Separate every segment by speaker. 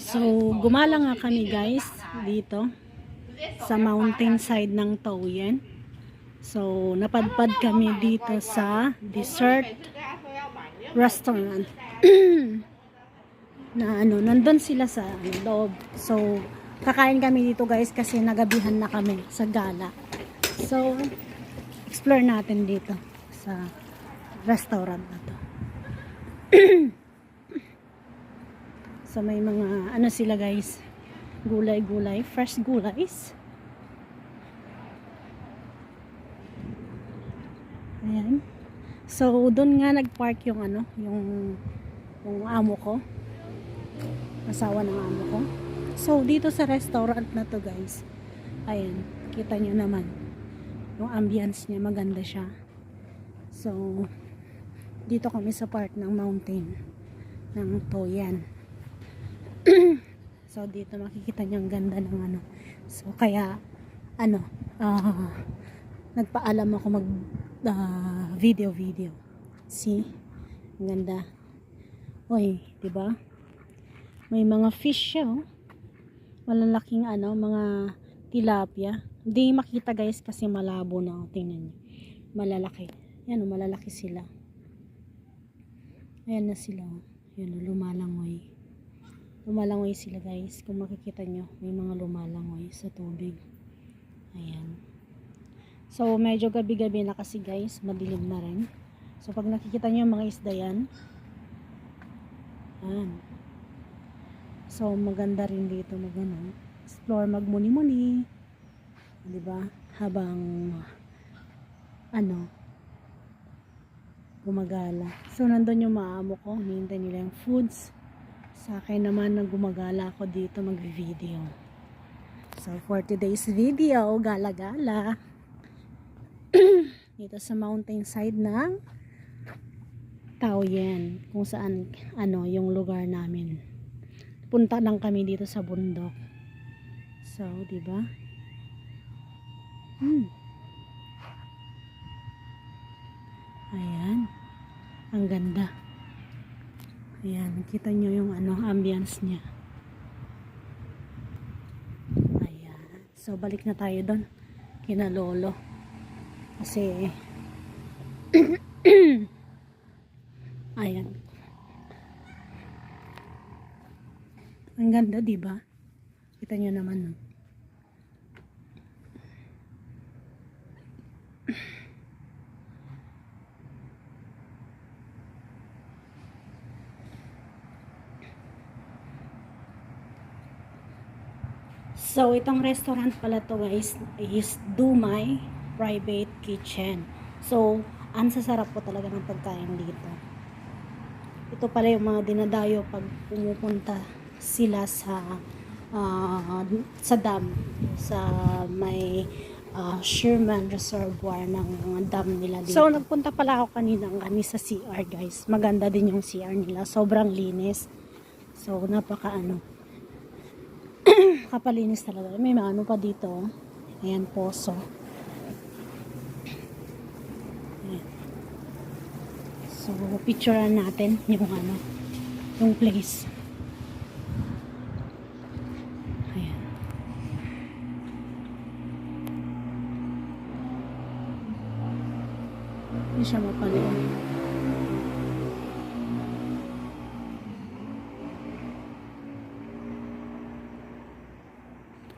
Speaker 1: So, gumala nga kami guys dito sa mountain side ng Taoyuan. So, napadpad kami dito sa dessert restaurant. Na nandun sila sa loob. So, kakain kami dito guys kasi nagabihan na kami sa gala. So, explore natin dito sa restaurant na to. So, may mga sila guys, gulay-gulay, fresh gulays. Ayan. So, doon nga nagpark yung yung amo ko. Asawa ng amo ko. So, dito sa restaurant na to guys, ayan, kita nyo naman yung ambience niya, maganda siya. So, dito kami sa part ng mountain ng Taoyuan. So, dito makikita nyo ang ganda ng So, kaya nagpaalam ako mag video. See? Ang ganda. Oy, 'di ba? May mga fish siya, oh. Malalaking mga tilapia. Hindi makita guys kasi malabo na, oh. Tingnan niyo. Malalaki. Yan, oh, malalaki sila. Ayan na sila, oh. Yan, oh, lumalangoy. Lumalangoy sila guys. Kung makikita nyo, may mga lumalangoy sa tubig. Ayan. So, medyo gabi-gabi na kasi guys. Madilim na rin. So, pag nakikita nyo yung mga isda yan. Ayan. So, maganda rin dito explore, magmuni-muni. Diba? Habang gumagala. So, nandun yung maamo ko. Hinihintay nila yung foods. Sa akin naman na gumagala ako dito mag-video. So, for today's video, gala-gala. Dito sa mountain side ng Taoyuan. Kung saan, yung lugar namin. Punta lang kami dito sa bundok. So, diba? Ayan. Ang ganda. Ayan, kita nyo yung ambience niya. Ayan. So, balik na tayo doon. Kina lolo. Kasi, ayan. Ang ganda, diba? Kita nyo naman, no? So, itong restaurant pala to guys is Dumai Private Kitchen. So, ang sasarap po talaga ng pagkain dito. Ito pala yung mga dinadayo pag pumupunta sila sa dam. Sa may Sherman Reservoir ng dam nila dito. So, nagpunta pala ako kanina sa CR guys. Maganda din yung CR nila. Sobrang linis. So, napaka kapalinis talaga. May pa dito. Ayan, poso. Ayan. So, picturean natin yung place. Ayan. Hindi siya mapalinis.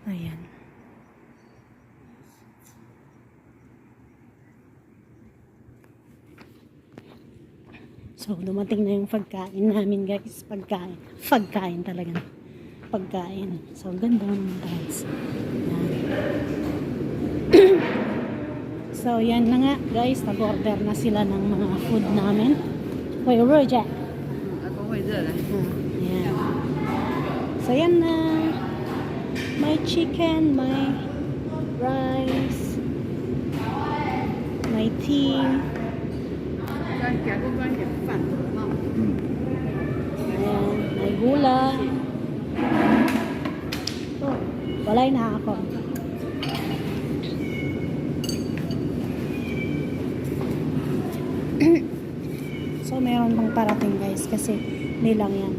Speaker 1: Ayan. So, dumating na yung pagkain namin guys. Pagkain talaga. Pagkain. So, ganda naman guys. So, yan na nga guys. Nag-order na sila ng mga food namin. Wait, Roja. Ayan. So, yan na. May chicken, may rice, may tea. Ayan, may gulay. Oh, walay na ako. So, meron pang parating guys kasi nilang yan.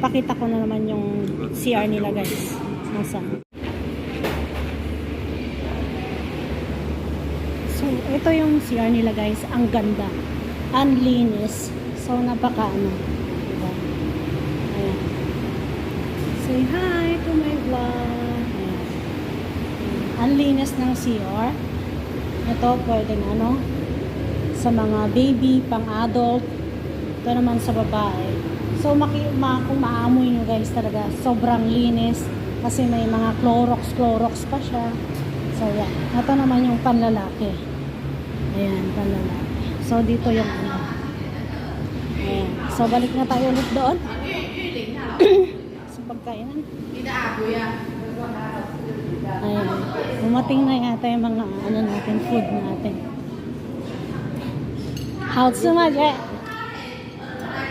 Speaker 1: Pakita ko na naman yung CR nila guys. Nasaan? So, ito yung CR nila guys. Ang ganda. Ang linis. So, napaka ano. Diba? Ayan. Say hi to my vlog. Ayan. Ang linis ng CR. Ito, pwedeng ano, sa mga baby, pang-adult. Ito naman sa babae. So, kung maamoy nyo guys talaga, sobrang linis. Kasi may mga Clorox pa siya. So, yan. Ito naman yung panlalaki. Ayan, panlalaki. So, dito yung ano. Ayan. So, balik na tayo ulit doon. Sa pagkainan. Ayan. Umating na yata yung mga ano natin, food natin. How to magic?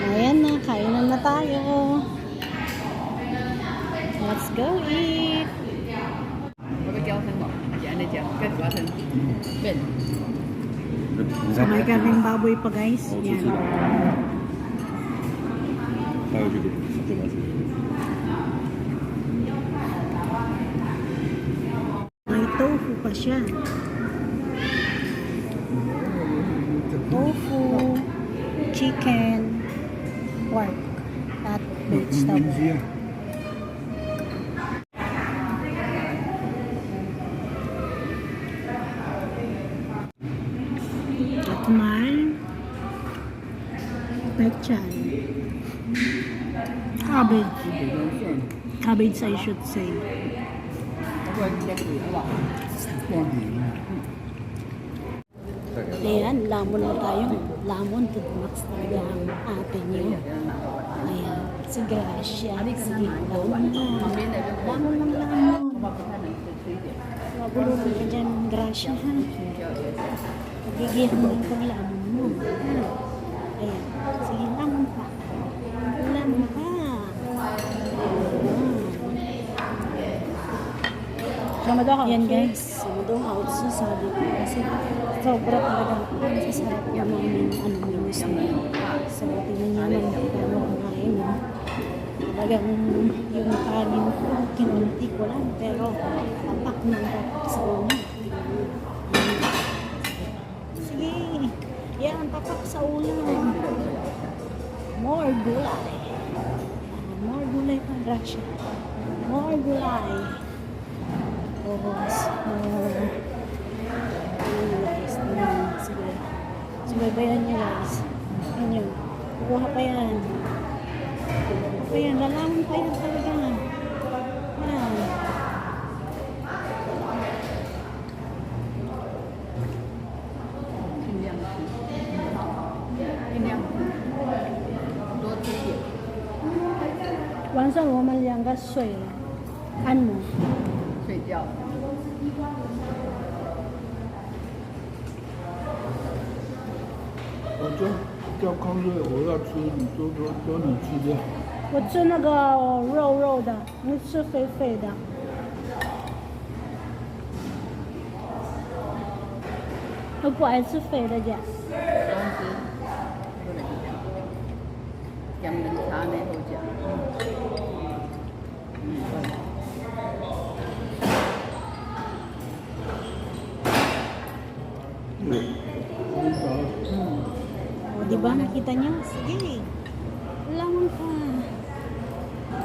Speaker 1: Ayan na, kainan na tayo. Let's go eat. So may karning baboy pa guys. Yan. May tofu pa siya. Tofu, chicken, pork, at vegetable. At may pechay. Cabbage I should say. Ayan, lamon na tayo. Lamon to the max talaga ang atin nyo. Ayan, si Gracia. Sige, lamon na. Lamon lang lamon. Mabulungan ka dyan, Gracia ha. Pagigihan mo lang pang lamon mo. Ayan, sige, lamon pa. Lamon pa. Yan guys, sumadong out sa sabi ko kasi sobra talaga masasarap yung mga menus nila. So, tingnan nyo naman paano kumain mo. Talagang yung kanin ko, kinunti ko lang, pero tapak ng tapak sa ulo. Sige, yan, tapak sa ulo. More gulay. More gulay pa, Gracia. More gulay. Guys, sige. Subaybayan nyo guys. Ayan. Kukuha pa yan. Ayan, lalaman pa yan talaga. Ayan.晚上我们两个睡了，按摩。睡觉。
Speaker 2: 我叫康瑞，我要吃，你说你吃掉。
Speaker 1: 我吃那个肉的，你吃肥肥的。我不爱吃肥的姐。
Speaker 3: 飲檸茶呢好似
Speaker 1: O, diba? Nakita niyo? Sige. Lamon pa.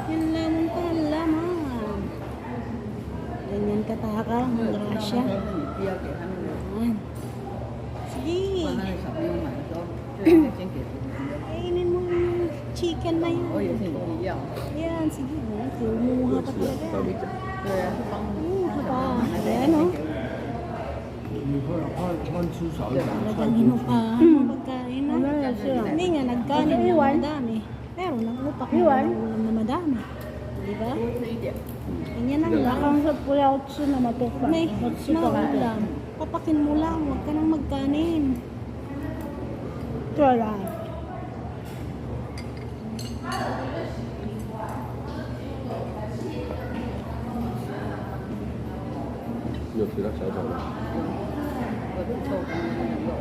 Speaker 1: Yung lamon pa, lamon. Ganyan kataka, mga Gracia. Ayan. Sige. Kainin mo yung chicken na yun. Ayan, sige. Kumuha pa talaga. Kumuha pa. Ayan o. Talagang inupahan mo pagkain na. Hindi nga, nagkanin na madami. Pero nangupak mo ng ulam na madami. Diba? Ganyan ang lang. May ulam. Papakin mo lang. Huwag ka nang magkanin. Try.
Speaker 2: 有其他小炒吗？
Speaker 3: 我不臭干的肉。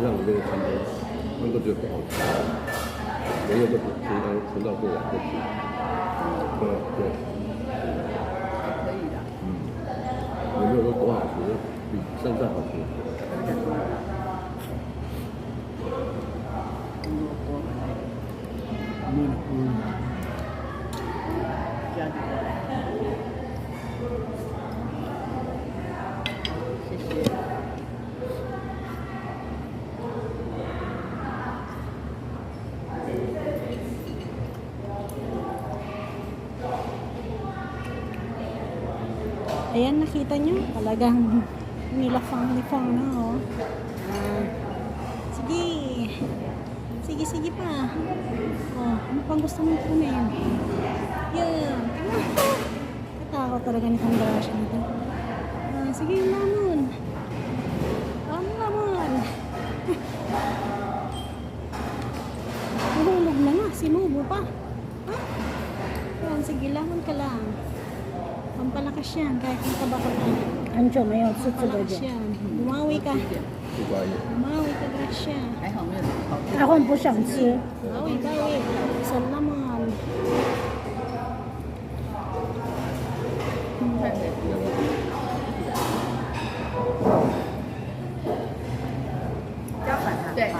Speaker 2: 上里面的餐厅，那个就不好吃，没有这个陈道过往过去。对对，
Speaker 3: 还可以的。
Speaker 2: 也没有说多好吃，比山上好吃。
Speaker 3: 有点多了。胡萝卜和那个加这个。谢谢。
Speaker 1: Ayan, nakita nyo, talagang nilafang-lifang na, oh. Sige. Sige, sige pa. Oh, ano pang gusto mong kunin? Yan. Katakot talaga ni Kandarasya nito. Sige, lamon. Ang lamon. Nahulog na nga, sinubo pa. Ha? Yan, sige, lamon ka lang. Pampalakas yan, kahit nakabakot ka. Anjo, mayon, sutsugo dyan. Bumawi ka.
Speaker 2: 不关意。
Speaker 1: Bumawi ka, Gracia.
Speaker 3: 还好没有好吃。
Speaker 1: Ako po siyang si. Bawi, bawi. Isang laman.
Speaker 3: 加反弹。对。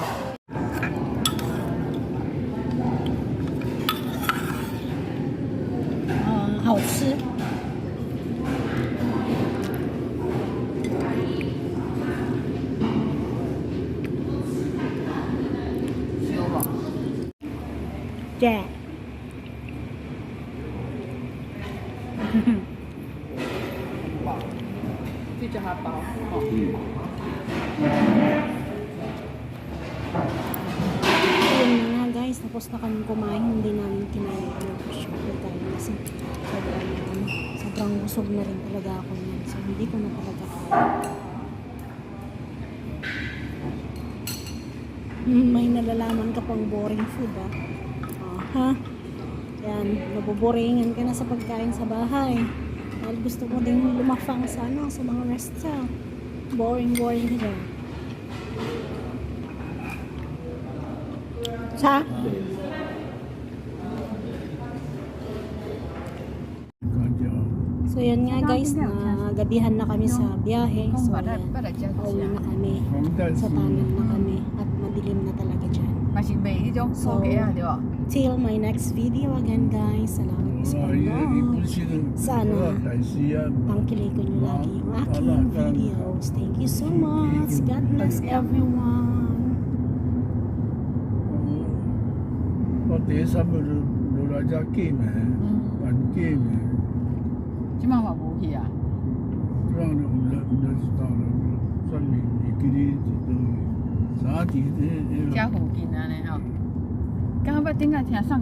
Speaker 1: 好吃。
Speaker 3: 有吧？
Speaker 1: 对。
Speaker 3: 包，就叫它包。哦。
Speaker 1: Ayun na nga guys, tapos na kami kumain, hindi namin kinaya yung sugar tayo kasi sobrang busog na rin talaga ako yan. So hindi ko na talaga kaya. May nalalaman ka pang boring food ha? Yan, naboboringan ka na sa pagkain sa bahay. Dahil gusto mo din lumafang sa sa mga restaurant. Boring ka dyan. Sa? So yan nga guys, nagabihan na kami sa biyahe. So yan, pauwi na kami. Sa tunnel na kami. At madilim na talaga dyan.
Speaker 3: 嘛是卖迄種烤雞啊，對吧？
Speaker 1: Till my next video again guys. Salamat po sa panonood. Sana tangkilikan nyo lagi yung aking videos. Thank you so much. God bless everyone.
Speaker 2: 我第一三步就落來只機名，揾機名，
Speaker 3: 即嘛嘛無去啊？
Speaker 2: 這樣就唔知道了。上面你給你啥地的？
Speaker 3: 遮附近安尼吼。剛剛要頂下聽送。